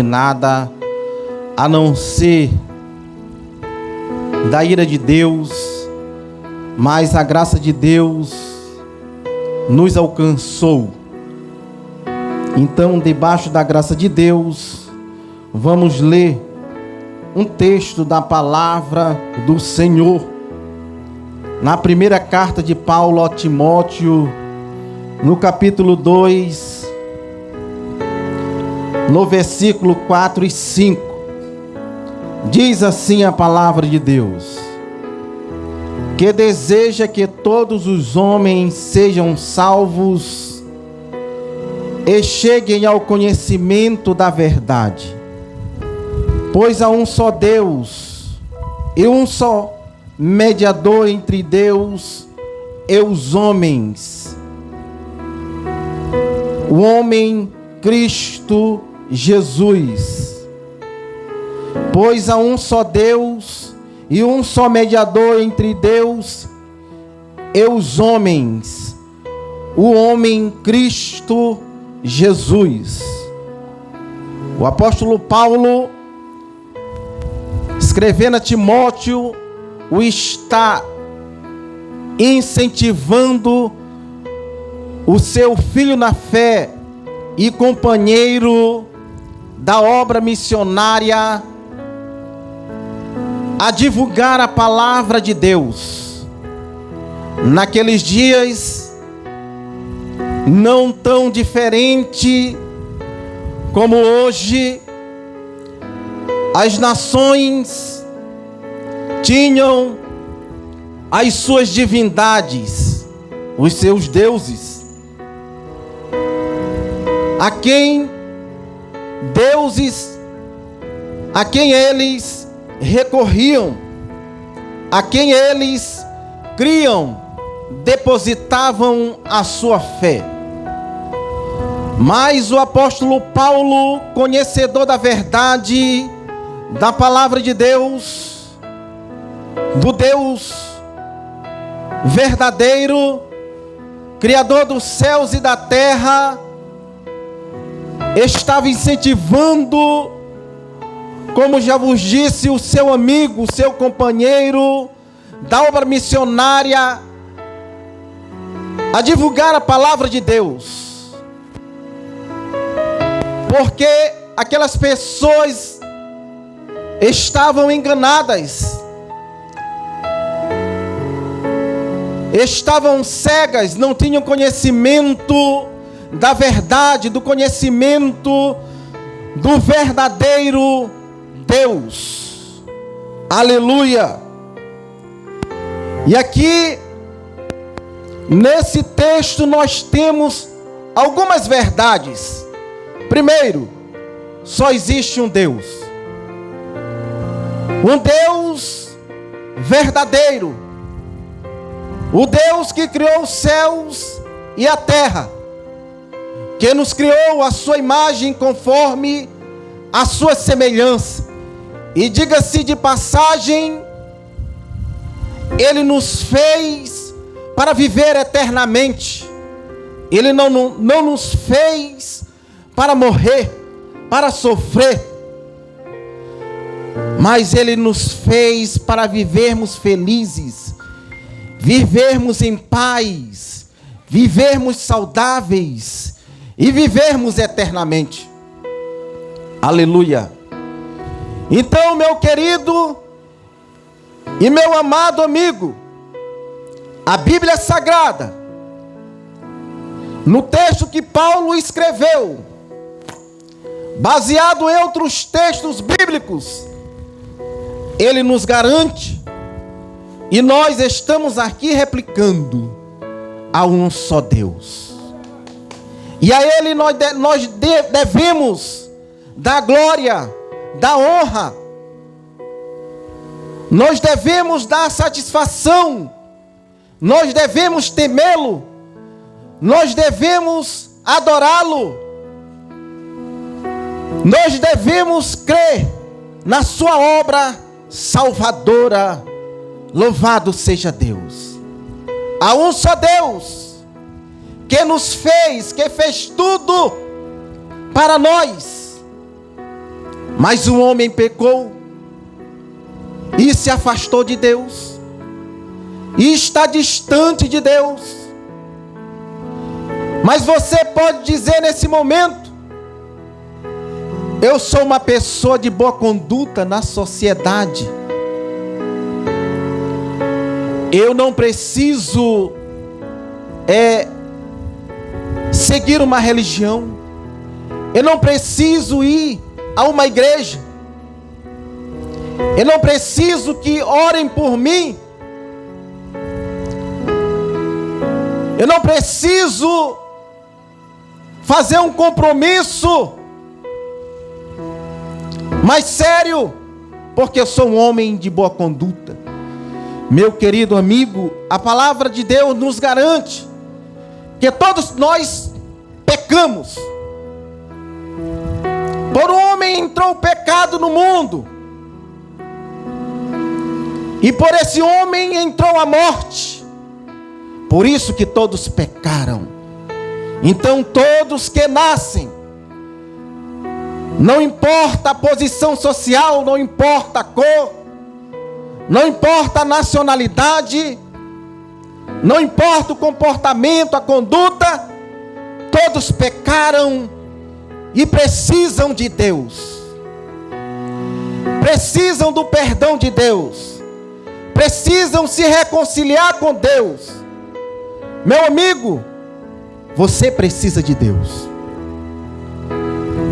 nada a não ser da ira de Deus, mas a graça de Deus nos alcançou. Então, debaixo da graça de Deus, vamos ler um texto da palavra do Senhor, na primeira carta de Paulo a Timóteo, no capítulo 2, no versículo 4 e 5, diz assim a palavra de Deus: que deseja que todos os homens sejam salvos e cheguem ao conhecimento da verdade. Pois há um só Deus e um só mediador entre Deus e os homens, o homem Cristo Jesus. Pois há um só Deus e um só mediador entre Deus e os homens, o homem Cristo Jesus. O apóstolo Paulo, escrevendo a Timóteo, o está incentivando o seu filho na fé e companheiro da obra missionária a divulgar a palavra de Deus. Naqueles dias, não tão diferente como hoje, as nações tinham as suas divindades, os seus deuses, a quem eles recorriam, a quem eles criam, depositavam a sua fé. Mas o apóstolo Paulo, conhecedor da verdade, da palavra de Deus, do Deus verdadeiro, Criador dos céus e da terra, estava incentivando, como já vos disse, o seu amigo, o seu companheiro da obra missionária, a divulgar a palavra de Deus. Porque aquelas pessoas estavam enganadas, estavam cegas, não tinham conhecimento da verdade, do conhecimento do verdadeiro Deus. Aleluia! E aqui, nesse texto, nós temos algumas verdades. Primeiro, só existe um Deus. Um Deus verdadeiro. O Deus que criou os céus e a terra, que nos criou a sua imagem conforme a sua semelhança. E diga-se de passagem, Ele nos fez para viver eternamente. Ele não nos fez para morrer, para sofrer, mas Ele nos fez para vivermos felizes, vivermos em paz, vivermos saudáveis e vivermos eternamente. Aleluia! Então, meu querido e meu amado amigo, a Bíblia Sagrada, no texto que Paulo escreveu, baseado em outros textos bíblicos, ele nos garante, e nós estamos aqui replicando, a um só Deus. E a Ele nós devemos dar glória, dar honra, nós devemos dar satisfação, nós devemos temê-lo, nós devemos adorá-lo, nós devemos crer na sua obra salvadora. Louvado seja Deus. Há um só Deus que nos fez, que fez tudo para nós. Mas o homem pecou e se afastou de Deus, e está distante de Deus. Mas você pode dizer nesse momento: eu sou uma pessoa de boa conduta na sociedade, eu não preciso seguir uma religião, eu não preciso ir a uma igreja, eu não preciso que orem por mim, eu não preciso fazer um compromisso mais sério, porque eu sou um homem de boa conduta. Meu querido amigo, a palavra de Deus nos garante que todos nós pecamos. Por um homem entrou o pecado no mundo, e por esse homem entrou a morte. Por isso que todos pecaram. Então todos que nascem, não importa a posição social, não importa a cor, não importa a nacionalidade, não importa o comportamento, a conduta, todos pecaram e precisam de Deus, precisam do perdão de Deus, precisam se reconciliar com Deus. Meu amigo, você precisa de Deus,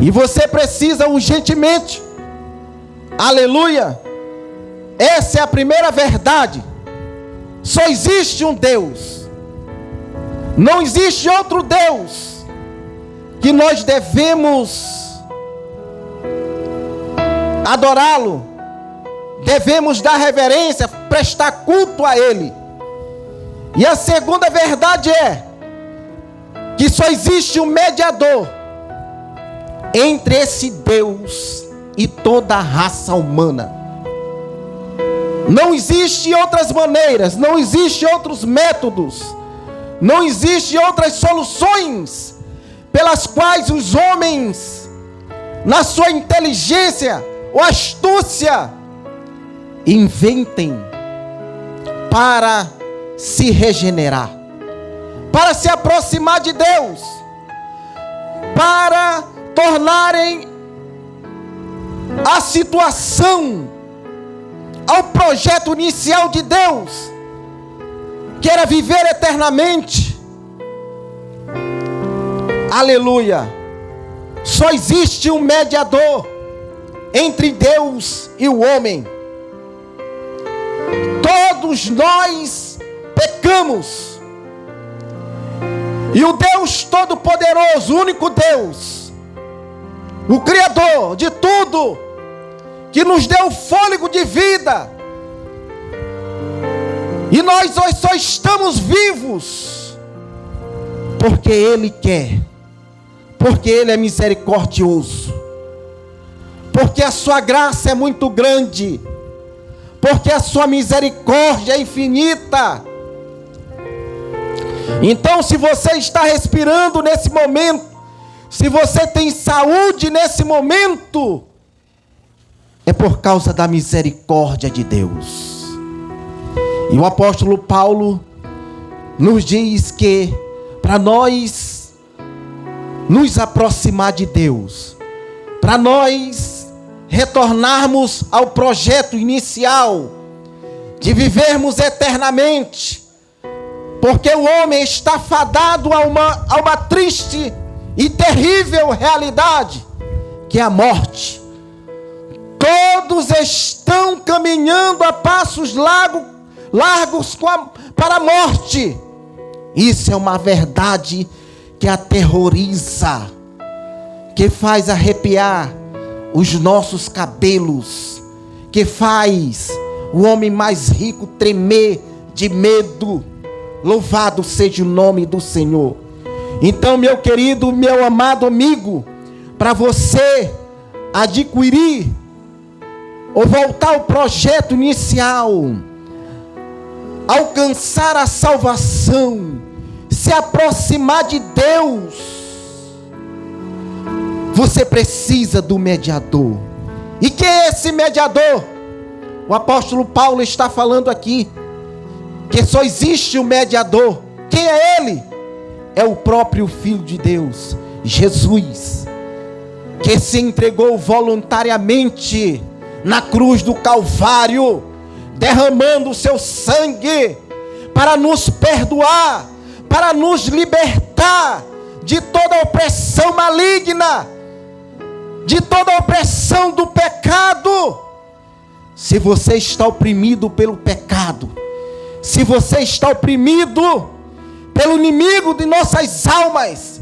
e você precisa urgentemente. Aleluia! Essa é a primeira verdade. Só existe um Deus, não existe outro Deus que nós devemos adorá-lo, devemos dar reverência, prestar culto a Ele. E a segunda verdade é que só existe um mediador entre esse Deus e toda a raça humana. Não existe outras maneiras, não existe outros métodos, não existe outras soluções pelas quais os homens, na sua inteligência ou astúcia, inventem para se regenerar, para se aproximar de Deus, para tornarem a situação ao projeto inicial de Deus, que era viver eternamente. Aleluia! Só existe um mediador entre Deus e o homem. Todos nós pecamos, e o Deus Todo-Poderoso, o único Deus, o Criador de tudo, que nos deu fôlego de vida, e nós hoje só estamos vivos porque Ele quer, porque Ele é misericordioso, porque a sua graça é muito grande, porque a sua misericórdia é infinita. Então, se você está respirando nesse momento, se você tem saúde nesse momento, é por causa da misericórdia de Deus. E o apóstolo Paulo nos diz que para nós nos aproximar de Deus, para nós retornarmos ao projeto inicial de vivermos eternamente, porque o homem está fadado a uma triste e terrível realidade, que é a morte. Todos estão caminhando a passos largos para a morte. Isso é uma verdade que aterroriza, que faz arrepiar os nossos cabelos, que faz o homem mais rico tremer de medo. Louvado seja o nome do Senhor. Então, meu querido, meu amado amigo, para você adquirir ou voltar ao projeto inicial, alcançar a salvação, se aproximar de Deus, você precisa do mediador. E quem é esse mediador? O apóstolo Paulo está falando aqui que só existe um mediador. Quem é ele? É o próprio Filho de Deus, Jesus, que se entregou voluntariamente na cruz do Calvário, derramando o seu sangue para nos perdoar, para nos libertar de toda a opressão maligna, de toda a opressão do pecado. Se você está oprimido pelo pecado, se você está oprimido pelo inimigo de nossas almas,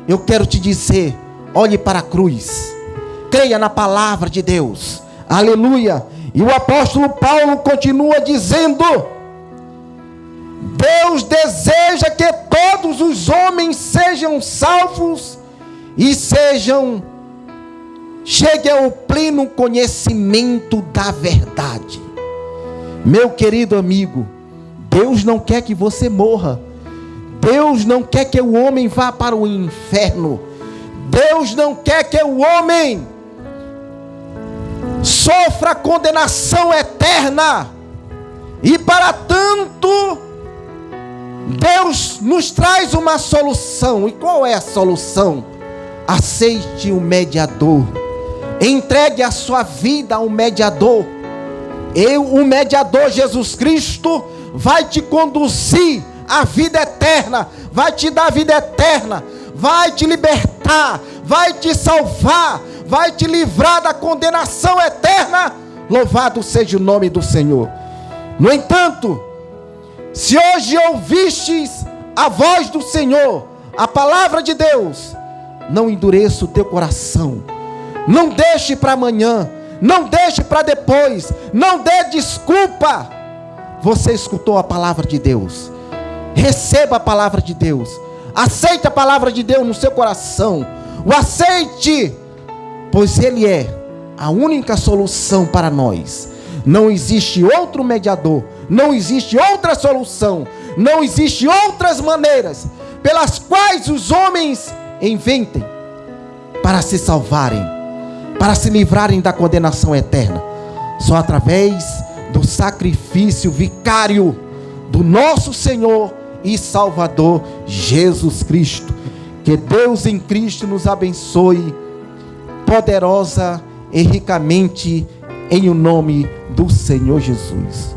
eu quero te dizer, olhe para a cruz, creia na palavra de Deus, aleluia. E o apóstolo Paulo continua dizendo: Deus deseja que todos os homens sejam salvos e cheguem ao pleno conhecimento da verdade. Meu querido amigo, Deus não quer que você morra. Deus não quer que o homem vá para o inferno. Deus não quer que o homem sofra condenação eterna. E para tanto, Deus nos traz uma solução. E qual é a solução? Aceite o mediador. Entregue a sua vida ao mediador. O mediador Jesus Cristo vai te conduzir à vida eterna, vai te dar vida eterna, vai te libertar, vai te salvar, vai te livrar da condenação eterna. Louvado seja o nome do Senhor. No entanto, se hoje ouvistes a voz do Senhor, a palavra de Deus, não endureça o teu coração, não deixe para amanhã, não deixe para depois, não dê desculpa. Você escutou a palavra de Deus, receba a palavra de Deus, aceite a palavra de Deus no seu coração, o aceite, pois Ele é a única solução para nós. Não existe outro mediador, não existe outra solução, não existe outras maneiras pelas quais os homens inventem para se salvarem, para se livrarem da condenação eterna. Só através do sacrifício vicário do nosso Senhor e Salvador Jesus Cristo. Que Deus em Cristo nos abençoe poderosa e ricamente em o nome do Senhor Jesus.